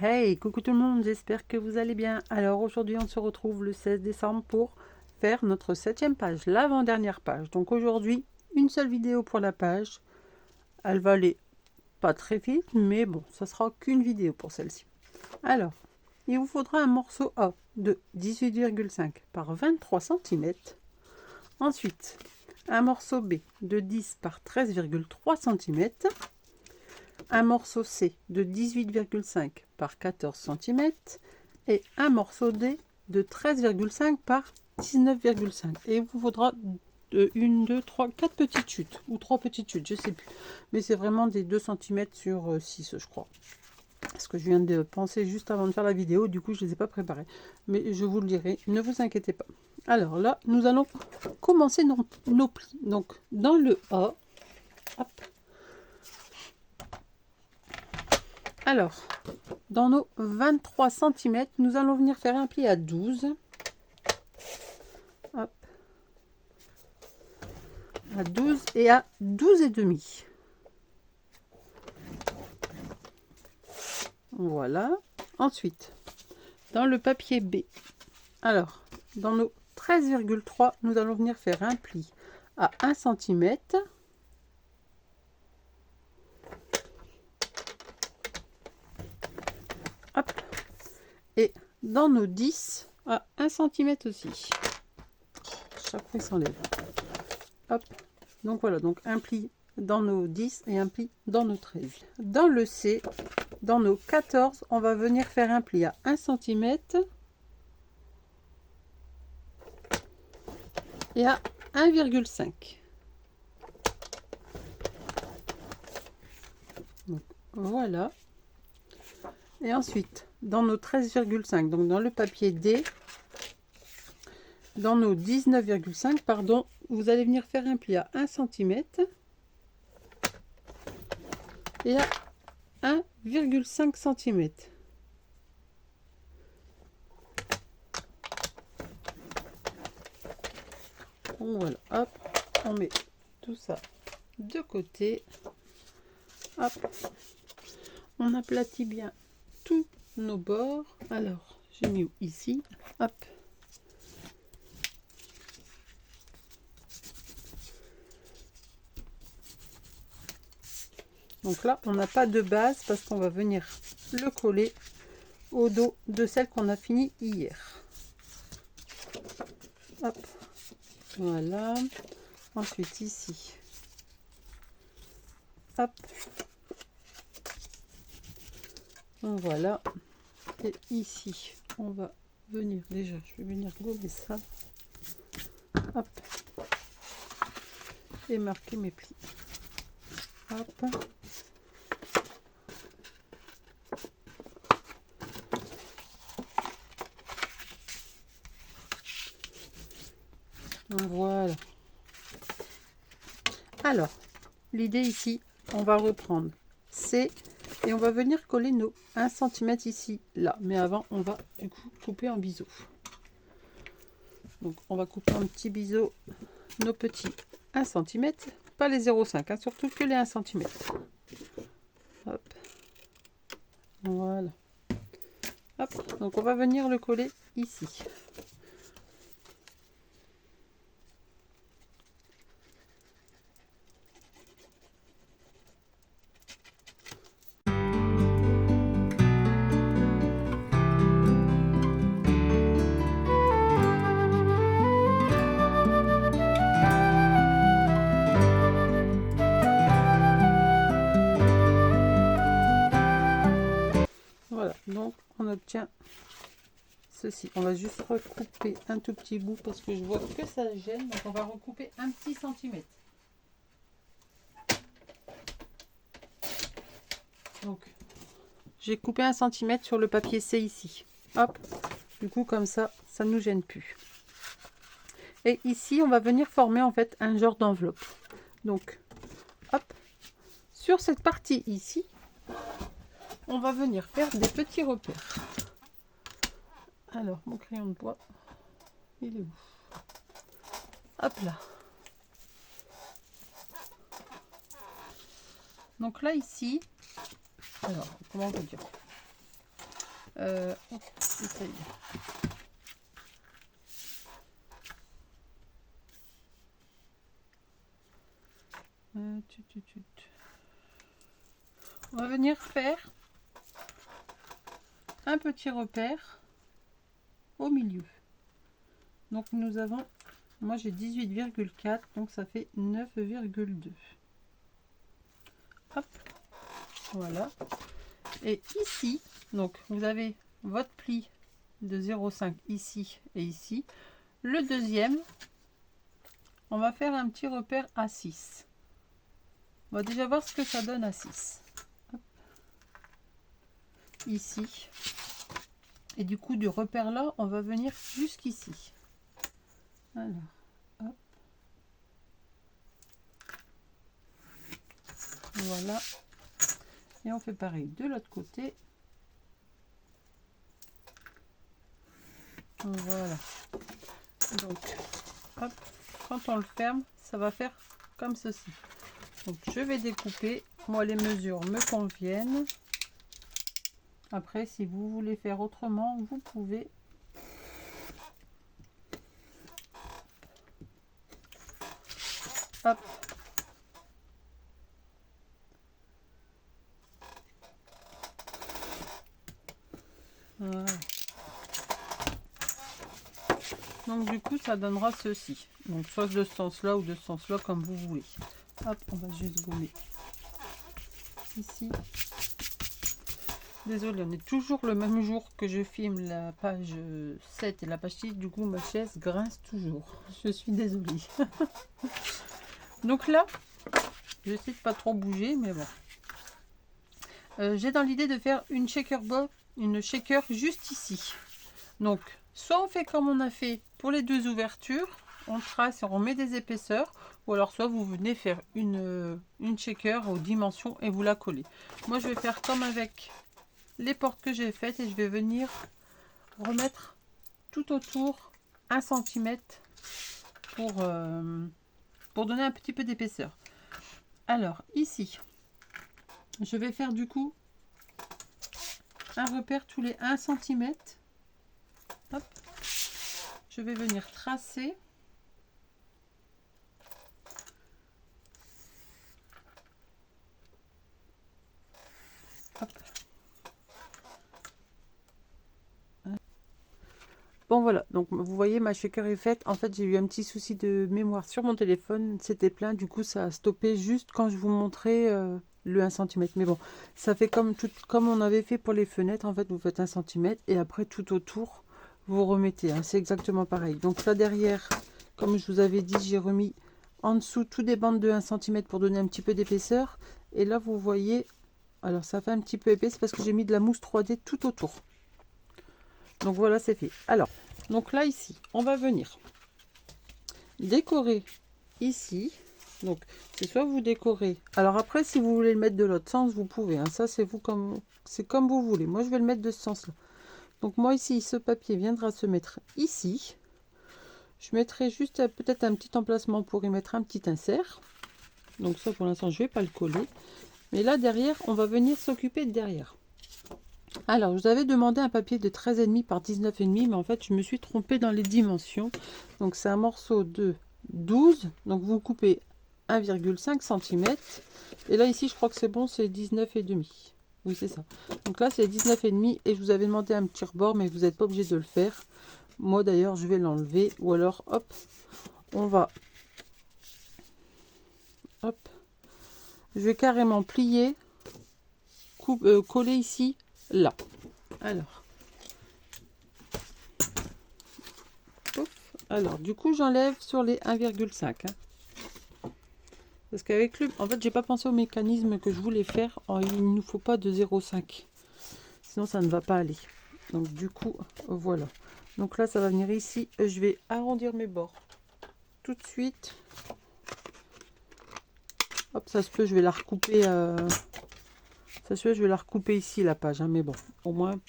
Hey, coucou tout le monde, j'espère que vous allez bien. Alors aujourd'hui on se retrouve le 16 décembre pour faire notre 7e page, l'avant-dernière page. Donc aujourd'hui, une seule vidéo pour la page. Elle va aller pas très vite, mais bon, ça sera qu'une vidéo pour celle-ci. Alors, il vous faudra un morceau A de 18,5 par 23 cm. Ensuite, un morceau B de 10 par 13,3 cm. Un morceau C de 18,5 par 14 cm et un morceau D de 13,5 par 19,5. Et il vous faudra 1, 2, 3, 4 petites chutes ou 3 petites chutes, je sais plus. Mais c'est vraiment des 2 cm sur 6, je crois. Parce que je viens de penser juste avant de faire la vidéo, du coup je ne les ai pas préparés. Mais je vous le dirai, ne vous inquiétez pas. Alors là, nous allons commencer nos plis. Donc dans le A, hop. Alors, dans nos 23 cm, nous allons venir faire un pli à 12. Hop. À 12 et à 12,5. Voilà. Ensuite, dans le papier B, alors, dans nos 13,3, nous allons venir faire un pli à 1 cm. Hop. Et dans nos 10, à 1 cm aussi. Chaque fois, il s'enlève. Hop. Donc voilà, donc un pli dans nos 10 et un pli dans nos 13. Dans le C, dans nos 14, on va venir faire un pli à 1 cm et à 1,5. Voilà. Et ensuite, dans nos 13,5, donc dans le papier D, dans nos 19,5, pardon, vous allez venir faire un pli à 1 cm et à 1,5 cm. Voilà, hop, on met tout ça de côté. Hop, on aplatit bien tous nos bords. Alors, j'ai mis ici, hop. Donc là, on n'a pas de base parce qu'on va venir le coller au dos de celle qu'on a fini hier. Hop, voilà. Ensuite ici, hop, voilà. Et ici, on va venir déjà, je vais venir gommer ça. Hop, et marquer mes plis. Hop. Voilà. Alors, l'idée ici, on va reprendre C et on va venir coller nos 1 cm ici, là. Mais avant, on va du coup couper en biseau. Donc, on va couper en petits biseaux nos petits 1 cm, pas les 0,5, hein, surtout que les 1 cm. Hop. Voilà. Hop. Donc, on va venir le coller ici. Voilà, donc on obtient ceci. On va juste recouper un tout petit bout parce que je vois que ça gêne. Donc on va recouper un petit centimètre. Donc j'ai coupé 1 cm sur le papier C ici. Hop, du coup comme ça ne nous gêne plus. Et ici on va venir former en fait un genre d'enveloppe. Donc hop, sur cette partie ici, on va venir faire des petits repères. Alors, mon crayon de bois, il est où? Hop là. Donc là, ici, alors, comment on peut dire? Essaye. On va venir faire un petit repère au milieu. Donc nous avons, moi j'ai 18,4, donc ça fait 9,2. Hop, voilà. Et ici, donc vous avez votre pli de 0,5 ici et ici. Le deuxième, on va faire un petit repère à 6. On va déjà voir ce que ça donne à 6. Hop. Ici. Et du coup, du repère là, on va venir jusqu'ici. Alors, hop. Voilà. Et on fait pareil de l'autre côté. Voilà. Donc, hop, quand on le ferme, ça va faire comme ceci. Donc, je vais découper. Moi, les mesures me conviennent. Après, si vous voulez faire autrement, vous pouvez. Hop. Voilà. Donc du coup ça donnera ceci. Donc soit de ce sens là ou de ce sens là comme vous voulez. Hop, on va juste gommer ici. Désolée, on est toujours le même jour que je filme la page 7 et la page 6. Du coup ma chaise grince toujours. Je suis désolée. Donc là, j'essaie de pas trop bouger, mais bon. J'ai dans l'idée de faire une shaker bob, une shaker juste ici. Donc soit on fait comme on a fait pour les deux ouvertures, on trace et on met des épaisseurs, ou alors soit vous venez faire une shaker aux dimensions et vous la collez. Moi je vais faire comme avec les portes que j'ai faites et je vais venir remettre tout autour 1 cm pour donner un petit peu d'épaisseur. Alors ici, je vais faire du coup un repère tous les 1 cm. Hop. Je vais venir tracer. Hop. Bon voilà, donc vous voyez ma shaker est faite. En fait j'ai eu un petit souci de mémoire sur mon téléphone, c'était plein, du coup ça a stoppé juste quand je vous montrais le 1 cm. Mais bon, ça fait comme on avait fait pour les fenêtres. En fait vous faites 1 cm et après tout autour vous remettez, hein, c'est exactement pareil. Donc là derrière, comme je vous avais dit, j'ai remis en dessous tout des bandes de 1 cm pour donner un petit peu d'épaisseur. Et là vous voyez, alors ça fait un petit peu épais, c'est parce que j'ai mis de la mousse 3D tout autour. Donc voilà, c'est fait. Alors, donc là ici, on va venir décorer ici. Donc c'est soit vous décorez. Alors après, si vous voulez le mettre de l'autre sens, vous pouvez, hein. Ça c'est comme vous voulez. Moi je vais le mettre de ce sens là. Donc moi ici, ce papier viendra se mettre ici. Je mettrai juste peut-être un petit emplacement pour y mettre un petit insert. Donc ça pour l'instant je vais pas le coller. Mais là derrière, on va venir s'occuper de derrière. Alors, je vous avais demandé un papier de 13,5 par 19,5, mais en fait, je me suis trompée dans les dimensions. Donc, c'est un morceau de 12. Donc, vous coupez 1,5 cm. Et là, ici, je crois que c'est bon, c'est 19,5. Oui, c'est ça. Donc là, c'est 19,5. Et je vous avais demandé un petit rebord, mais vous n'êtes pas obligé de le faire. Moi, d'ailleurs, je vais l'enlever. Ou alors, hop, on va... Hop. Je vais carrément plier, coller ici, là. Alors, du coup, j'enlève sur les 1,5. Hein. Parce qu'avec le... En fait, j'ai pas pensé au mécanisme que je voulais faire. Oh, il ne nous faut pas de 0,5. Sinon, ça ne va pas aller. Donc, du coup, voilà. Donc là, ça va venir ici. Je vais arrondir mes bords tout de suite. Hop, ça se peut, je vais la recouper. Ça se peut, je vais la recouper ici, la page. Hein, mais bon, au moins...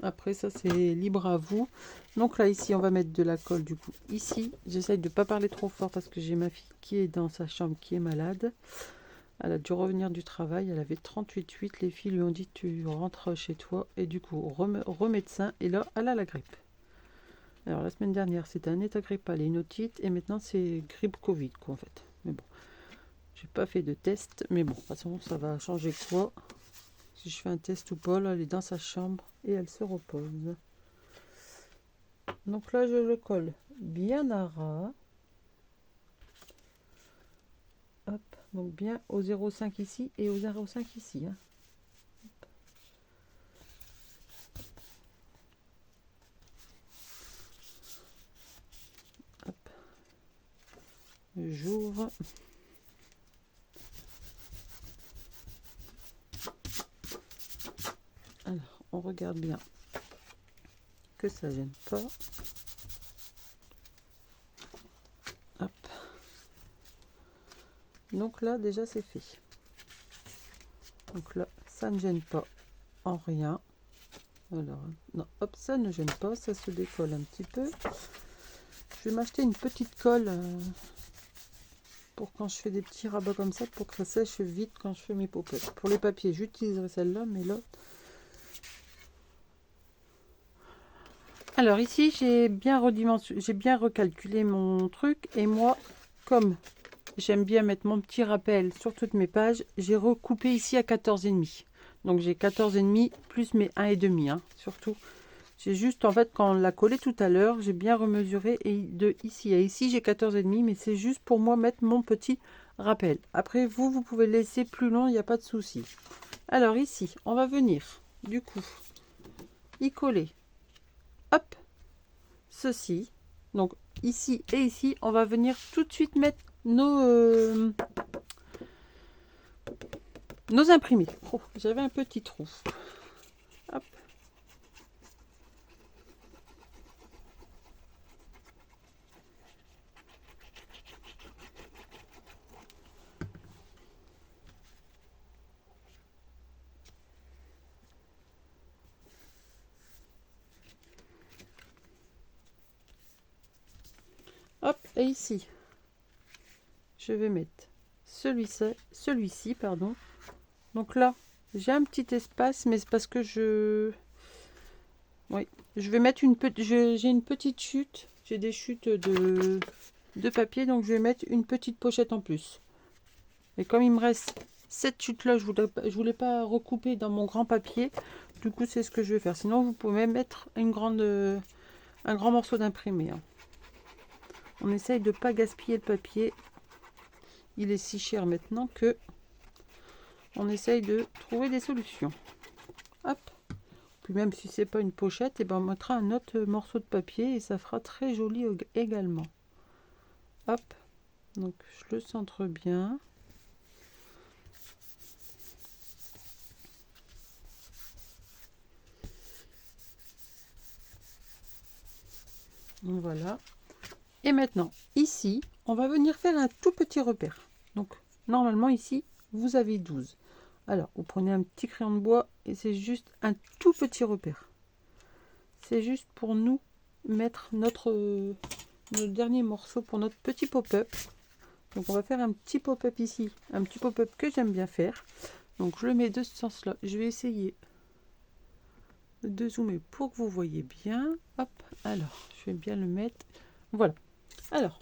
Après ça c'est libre à vous. Donc là ici on va mettre de la colle du coup ici. J'essaye de ne pas parler trop fort parce que j'ai ma fille qui est dans sa chambre qui est malade. Elle a dû revenir du travail, elle avait 38,8. Les filles lui ont dit tu rentres chez toi. Et du coup, remédecin. Et là, elle a la grippe. Alors la semaine dernière, c'était un état grippal et une otite. Et maintenant, c'est grippe Covid, quoi, en fait. Mais bon, j'ai pas fait de test. Mais bon, de toute façon, ça va changer quoi? Si je fais un test ou pas, là, elle est dans sa chambre et elle se repose. Donc là, je le colle bien à ras. Hop, donc bien au 0,5 ici et au 0,5 ici. Hein. Hop. J'ouvre. Alors, on regarde bien que ça gêne pas. Hop. Donc là, déjà, c'est fait. Donc là, ça ne gêne pas en rien. Alors, non, hop, ça ne gêne pas, ça se décolle un petit peu. Je vais m'acheter une petite colle pour quand je fais des petits rabats comme ça, pour que ça sèche vite quand je fais mes pop-up. Pour les papiers, j'utiliserai celle-là, mais là... Alors ici, j'ai bien recalculé mon truc. Et moi, comme j'aime bien mettre mon petit rappel sur toutes mes pages, j'ai recoupé ici à 14,5. Donc j'ai 14,5 plus mes 1,5, hein, surtout. J'ai juste, en fait, quand on l'a collé tout à l'heure, j'ai bien remesuré. Et de ici à ici, j'ai 14,5. Mais c'est juste pour moi mettre mon petit rappel. Après, vous pouvez le laisser plus long, il n'y a pas de souci. Alors ici, on va venir, du coup, y coller. Hop, ceci. Donc ici et ici, on va venir tout de suite mettre nos imprimés. Oh, j'avais un petit trou. Hop. Hop, et ici, je vais mettre celui-ci, pardon. Donc là, j'ai un petit espace, mais c'est parce que oui, je vais mettre j'ai une petite chute. J'ai des chutes de papier, donc je vais mettre une petite pochette en plus. Et comme il me reste cette chute-là, je voulais pas recouper dans mon grand papier. Du coup, c'est ce que je vais faire. Sinon, vous pouvez même mettre un grand morceau d'imprimé. Hein. On essaye de ne pas gaspiller le papier. Il est si cher maintenant que on essaye de trouver des solutions. Hop. Puis même si c'est pas une pochette, et ben on mettra un autre morceau de papier et ça fera très joli également. Hop. Donc je le centre bien. Voilà. Et maintenant, ici, on va venir faire un tout petit repère. Donc, normalement, ici, vous avez 12. Alors, vous prenez un petit crayon de bois et c'est juste un tout petit repère. C'est juste pour nous mettre notre dernier morceau pour notre petit pop-up. Donc, on va faire un petit pop-up ici. Un petit pop-up que j'aime bien faire. Donc, je le mets de ce sens-là. Je vais essayer de zoomer pour que vous voyez bien. Hop, alors, je vais bien le mettre. Voilà. Alors,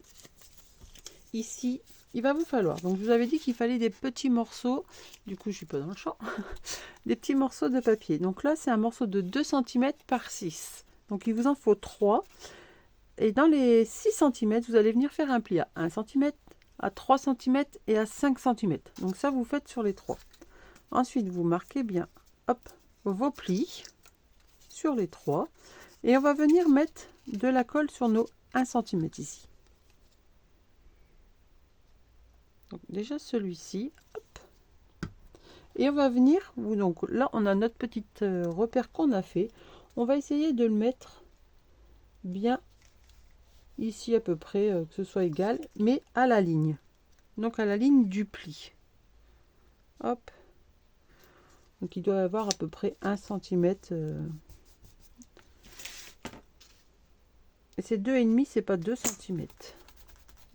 ici, il va vous falloir, donc je vous avais dit qu'il fallait des petits morceaux, du coup je suis pas dans le champ, des petits morceaux de papier. Donc là, c'est un morceau de 2 cm par 6. Donc il vous en faut 3. Et dans les 6 cm, vous allez venir faire un pli à 1 cm, à 3 cm et à 5 cm. Donc ça, vous faites sur les 3. Ensuite, vous marquez bien, hop, vos plis sur les 3. Et on va venir mettre de la colle sur nos 1 cm ici. Donc déjà celui-ci, et on va venir, donc là on a notre petit repère qu'on a fait, on va essayer de le mettre bien ici à peu près, que ce soit égal, mais à la ligne, donc à la ligne du pli. Hop, donc il doit y avoir à peu près 1 cm, et c'est 2,5, c'est pas 2 cm,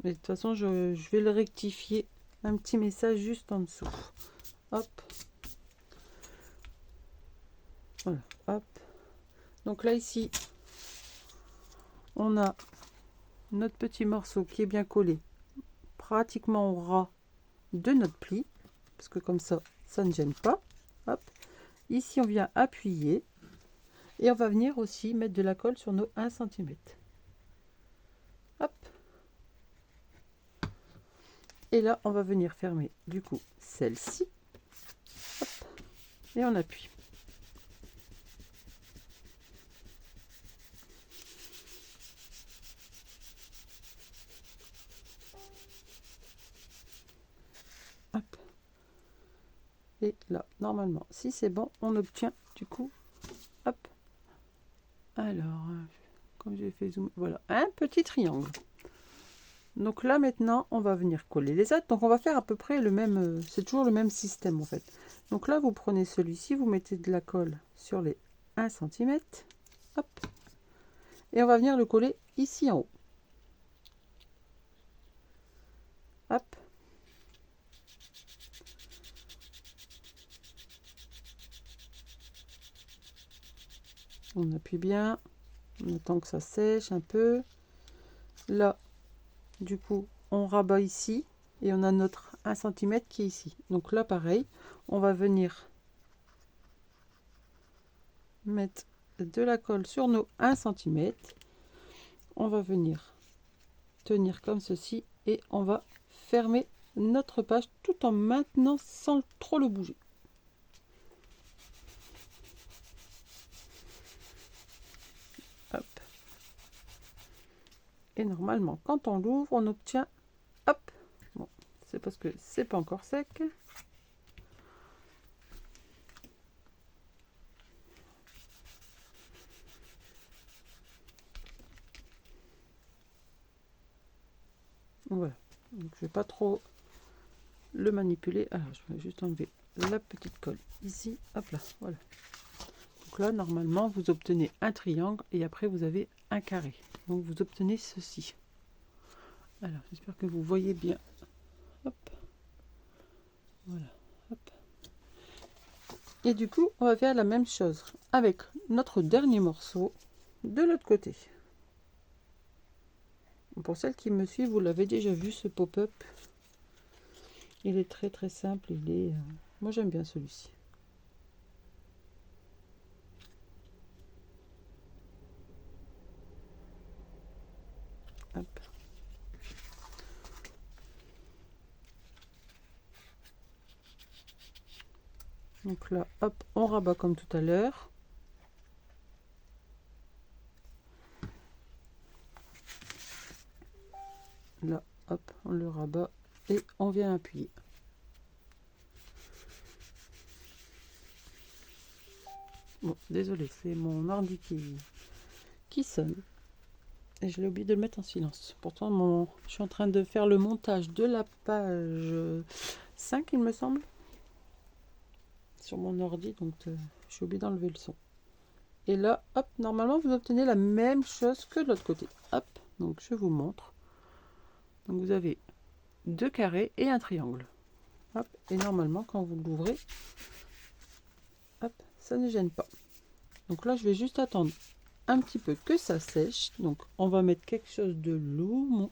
mais de toute façon je vais le rectifier un petit message juste en dessous. Hop. Voilà, hop. Donc là, ici, on a notre petit morceau qui est bien collé pratiquement au ras de notre pli, parce que comme ça ne gêne pas. Hop. Ici on vient appuyer et on va venir aussi mettre de la colle sur nos 1 cm. Hop. Et là on va venir fermer du coup celle-ci. Et on appuie. Hop. Et là, normalement, si c'est bon, on obtient du coup, hop. Alors, comme j'ai fait zoom, voilà, un petit triangle. Donc là, maintenant, on va venir coller les autres. Donc on va faire à peu près le même, c'est toujours le même système en fait. Donc là, vous prenez celui-ci, vous mettez de la colle sur les 1 cm. Hop. Et on va venir le coller ici en haut. Hop. On appuie bien, on attend que ça sèche un peu. Là, du coup, on rabat ici et on a notre 1 cm qui est ici. Donc là, pareil, on va venir mettre de la colle sur nos 1 cm. On va venir tenir comme ceci et on va fermer notre page tout en maintenant sans trop le bouger. Hop. Et normalement, quand on l'ouvre, on obtient, hop, bon, c'est parce que c'est pas encore sec. Voilà, donc je vais pas trop le manipuler. Alors je vais juste enlever la petite colle ici, hop là, voilà. Donc là, normalement, vous obtenez un triangle et après vous avez un carré. Donc vous obtenez ceci. Alors j'espère que vous voyez bien. Hop. Voilà. Hop. Et du coup, on va faire la même chose avec notre dernier morceau de l'autre côté. Pour celles qui me suivent, vous l'avez déjà vu ce pop-up. Il est très très simple. Il est, moi j'aime bien celui-ci. Hop. Donc là, hop, on rabat comme tout à l'heure. Là, hop, on le rabat et on vient appuyer. Bon, désolé, c'est mon ordi qui sonne. Et je l'ai oublié de le mettre en silence. Pourtant, je suis en train de faire le montage de la page 5, il me semble. Sur mon ordi, donc j'ai oublié d'enlever le son. Et là, hop, normalement, vous obtenez la même chose que de l'autre côté. Hop, donc je vous montre. Donc vous avez 2 carrés et un triangle. Hop, et normalement, quand vous l'ouvrez, hop, ça ne gêne pas. Donc là, je vais juste attendre un petit peu que ça sèche. Donc on va mettre quelque chose de lourd. Mon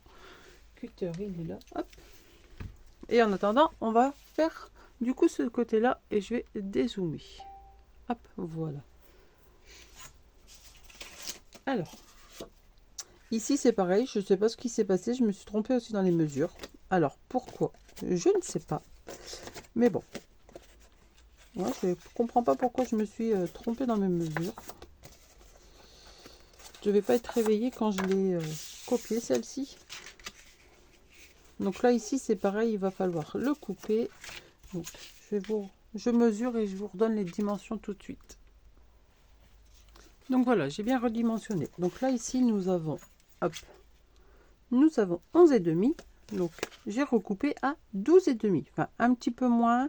cutter, il est là. Hop. Et en attendant, on va faire du coup ce côté là et je vais dézoomer. Hop, voilà. Alors, ici c'est pareil, je ne sais pas ce qui s'est passé, je me suis trompée aussi dans les mesures. Alors, pourquoi? Je ne sais pas. Mais bon. Ouais, je ne comprends pas pourquoi je me suis trompée dans mes mesures. Je ne vais pas être réveillée quand je l'ai copié celle-ci. Donc là, ici, c'est pareil, il va falloir le couper. Donc, je mesure et je vous redonne les dimensions tout de suite. Donc voilà, j'ai bien redimensionné. Donc là, ici, nous avons, hop, nous avons 11,5. Donc, j'ai recoupé à 12,5. Enfin, un petit peu moins,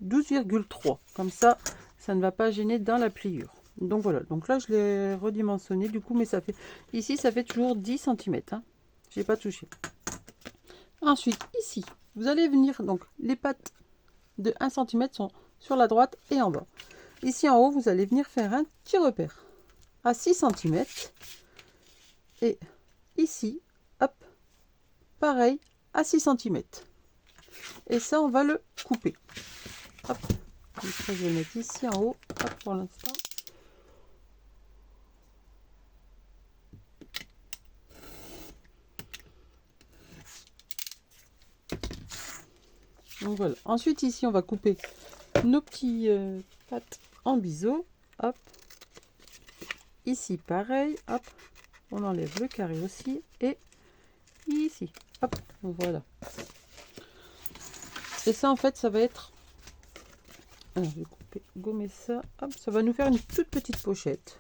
12,3. Comme ça, ça ne va pas gêner dans la pliure. Donc voilà, donc là, je l'ai redimensionné du coup, mais ça fait, ici, ça fait toujours 10 cm. Hein. Je n'ai pas touché. Ensuite, ici, vous allez venir, donc les pattes de 1 cm sont sur la droite et en bas. Ici en haut, vous allez venir faire un petit repère à 6 cm. Et ici, hop, pareil, à 6 cm. Et ça, on va le couper. Hop, comme ça, je vais mettre ici en haut, hop, pour l'instant. Donc voilà. Ensuite, ici, on va couper nos petits pattes en biseau. Hop. Ici, pareil. Hop. On enlève le carré aussi. Et ici. Hop. Voilà. Et ça, en fait, ça va être... Alors, je vais couper, gommer ça. Hop. Ça va nous faire une toute petite pochette.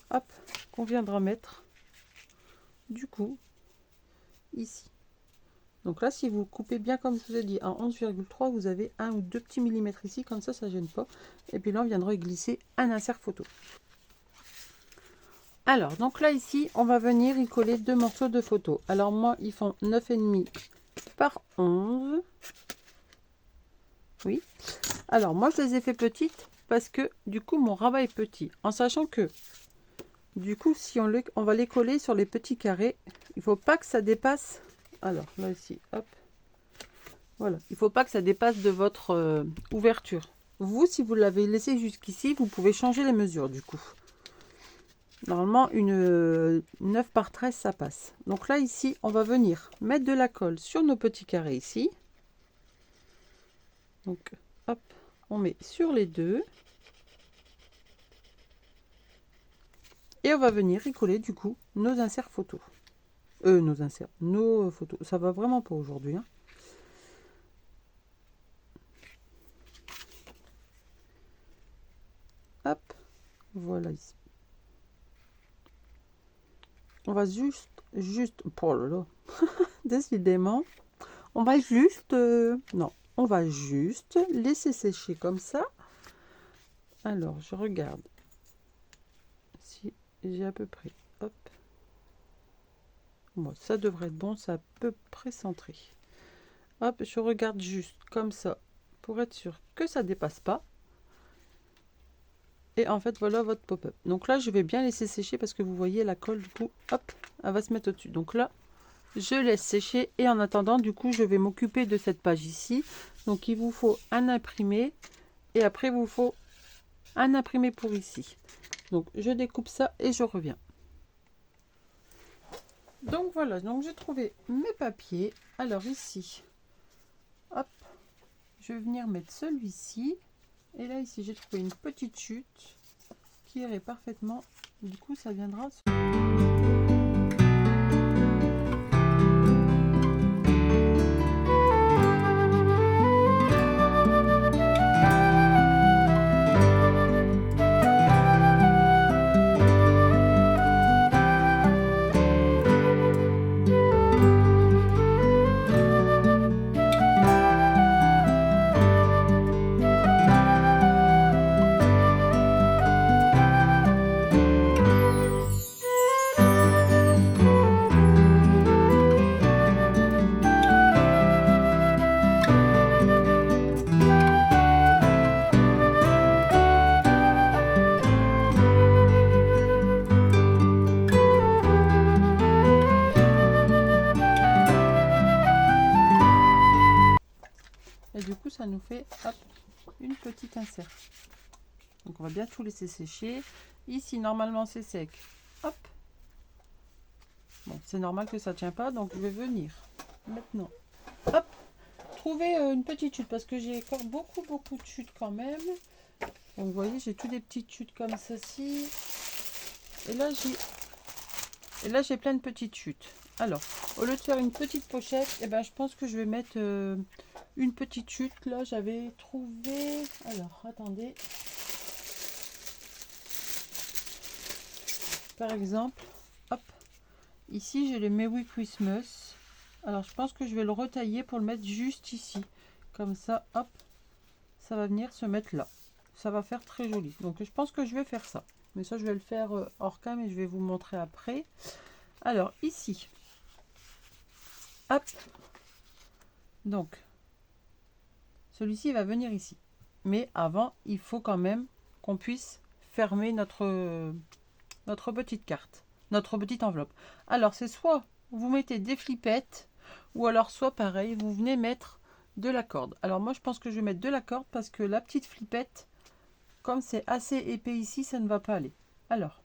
Hop. Qu'on viendra mettre, du coup, ici. Donc là, si vous coupez bien comme je vous ai dit, en 11,3, vous avez 1 ou 2 petits millimètres ici, comme ça, ça ne gêne pas. Et puis là, on viendra y glisser un insert photo. Alors, donc là, ici, on va venir y coller 2 morceaux de photo. Alors moi, ils font 9,5 par 11. Oui. Alors, moi, je les ai fait petites parce que, du coup, mon rabat est petit. En sachant que, du coup, si on va les coller sur les petits carrés, il ne faut pas que ça dépasse... Alors là ici, hop, voilà, il ne faut pas que ça dépasse de votre ouverture. Vous, si vous l'avez laissé jusqu'ici, vous pouvez changer les mesures du coup. Normalement, une 9 par 13, ça passe. Donc là ici, on va venir mettre de la colle sur nos petits carrés ici. Donc hop, on met sur les deux. Et on va venir y coller du coup nos inserts photos. Nos photos. Ça va vraiment pas aujourd'hui. Hein. Hop, voilà ici. On va juste, oh là là, décidément, on va juste, non, on va juste laisser sécher comme ça. Alors, je regarde si j'ai à peu près, hop. Bon, ça devrait être bon, c'est à peu près centré. Hop, je regarde juste comme ça pour être sûr que ça dépasse pas. Et en fait, voilà votre pop-up. Donc là, je vais bien laisser sécher parce que vous voyez la colle, du coup, hop, elle va se mettre au-dessus. Donc là, je laisse sécher et en attendant, du coup, je vais m'occuper de cette page ici. Donc, il vous faut un imprimé et après, il vous faut un imprimé pour ici. Donc, je découpe ça et je reviens. Donc, voilà. Donc, j'ai trouvé mes papiers. Alors, ici, hop, je vais venir mettre celui-ci. Et là, ici, j'ai trouvé une petite chute qui irait parfaitement. Du coup, ça viendra... Et du coup, ça nous fait hop, une petite insert. Donc, on va bien tout laisser sécher. Ici, normalement, c'est sec. Hop. Bon, c'est normal que ça ne tient pas. Donc, je vais venir maintenant. Hop. Trouver une petite chute parce que j'ai encore beaucoup de chutes quand même. Donc, vous voyez, j'ai toutes des petites chutes comme ceci. Et là, j'ai plein de petites chutes. Alors, au lieu de faire une petite pochette, eh ben, je pense que je vais mettre... une petite chute. Là, j'avais trouvé... Alors, attendez. Par exemple, hop. Ici, j'ai le Merry Christmas. Alors, je pense que je vais le retailler pour le mettre juste ici. Comme ça, hop. Ça va venir se mettre là. Ça va faire très joli. Donc, je pense que je vais faire ça. Mais ça, je vais le faire hors cam et je vais vous montrer après. Alors, ici. Hop. Donc, celui-ci va venir ici. Mais avant, il faut quand même qu'on puisse fermer notre petite carte, notre petite enveloppe. Alors, c'est soit vous mettez des flippettes, ou alors soit pareil, vous venez mettre de la corde. Alors moi, je pense que je vais mettre de la corde parce que la petite flippette, comme c'est assez épais ici, ça ne va pas aller. Alors,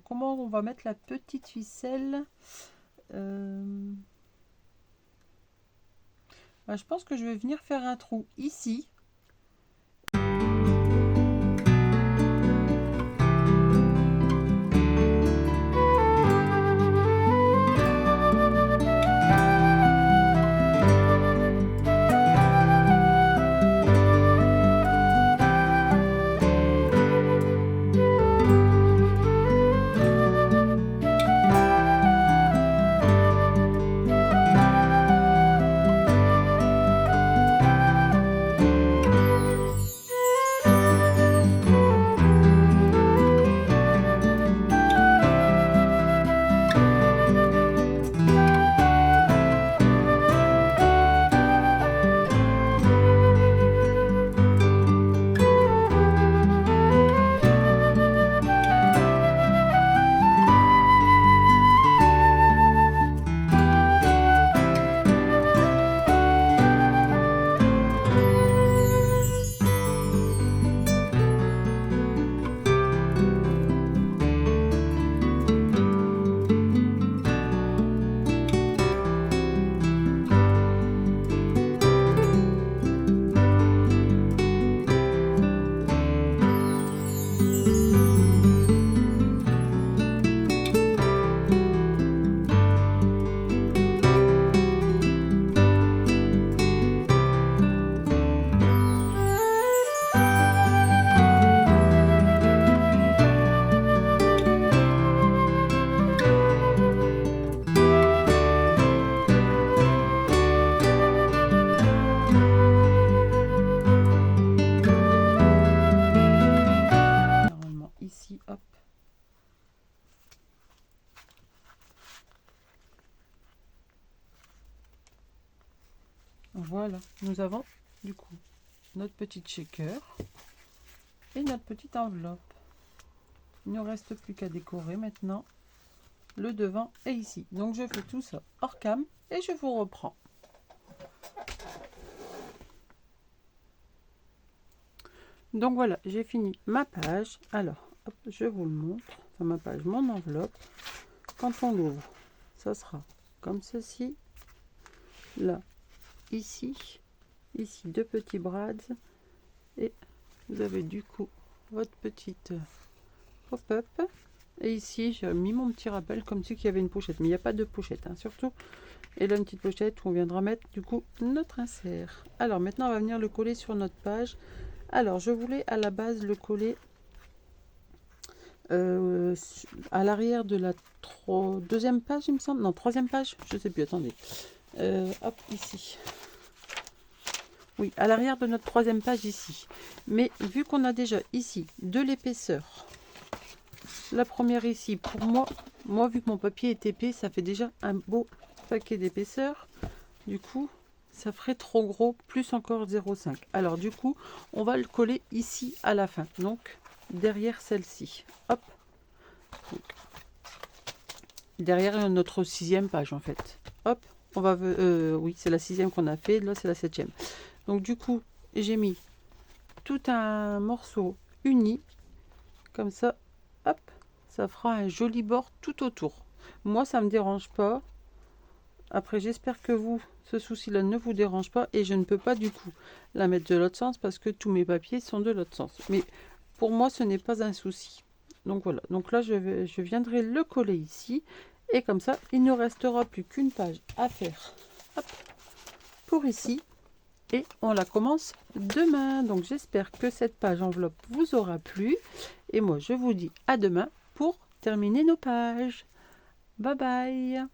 comment on va mettre la petite ficelle? Je pense que je vais venir faire un trou ici. Hop. Voilà, nous avons du coup notre petite shaker et notre petite enveloppe. Il ne reste plus qu'à décorer maintenant le devant et ici. Donc je fais tout ça hors cam et je vous reprends. Donc voilà, j'ai fini ma page. Alors, hop, je vous le montre. Enfin, ma page, mon enveloppe. Quand on l'ouvre, ça sera comme ceci. Là, ici, deux petits brads. Et vous avez du coup votre petite pop-up. Et ici, j'ai mis mon petit rappel comme si il y avait une pochette. Mais il n'y a pas de pochette, hein, surtout. Et là, une petite pochette où on viendra mettre du coup notre insert. Alors maintenant, on va venir le coller sur notre page. Alors, je voulais à la base le coller à l'arrière de la deuxième page, il me semble. Non, troisième page, je sais plus, attendez. Hop, ici. Oui, à l'arrière de notre troisième page ici. Mais vu qu'on a déjà ici de l'épaisseur, la première ici, pour moi, vu que mon papier est épais, ça fait déjà un beau paquet d'épaisseur. Du coup, ça ferait trop gros, plus encore 0,5. Alors du coup, on va le coller ici à la fin, donc derrière celle-ci. Hop. Donc, derrière notre sixième page en fait. Hop, on va, oui, c'est la sixième qu'on a fait, là c'est la septième. Donc du coup, j'ai mis tout un morceau uni, comme ça, hop, ça fera un joli bord tout autour. Moi, ça me dérange pas. Après, j'espère que vous, ce souci-là ne vous dérange pas. Et je ne peux pas du coup la mettre de l'autre sens parce que tous mes papiers sont de l'autre sens. Mais pour moi, ce n'est pas un souci. Donc voilà. Donc là, je viendrai le coller ici. Et comme ça, il ne restera plus qu'une page à faire. Hop, pour ici. Et on la commence demain. Donc j'espère que cette page enveloppe vous aura plu. Et moi, je vous dis à demain pour terminer nos pages. Bye bye.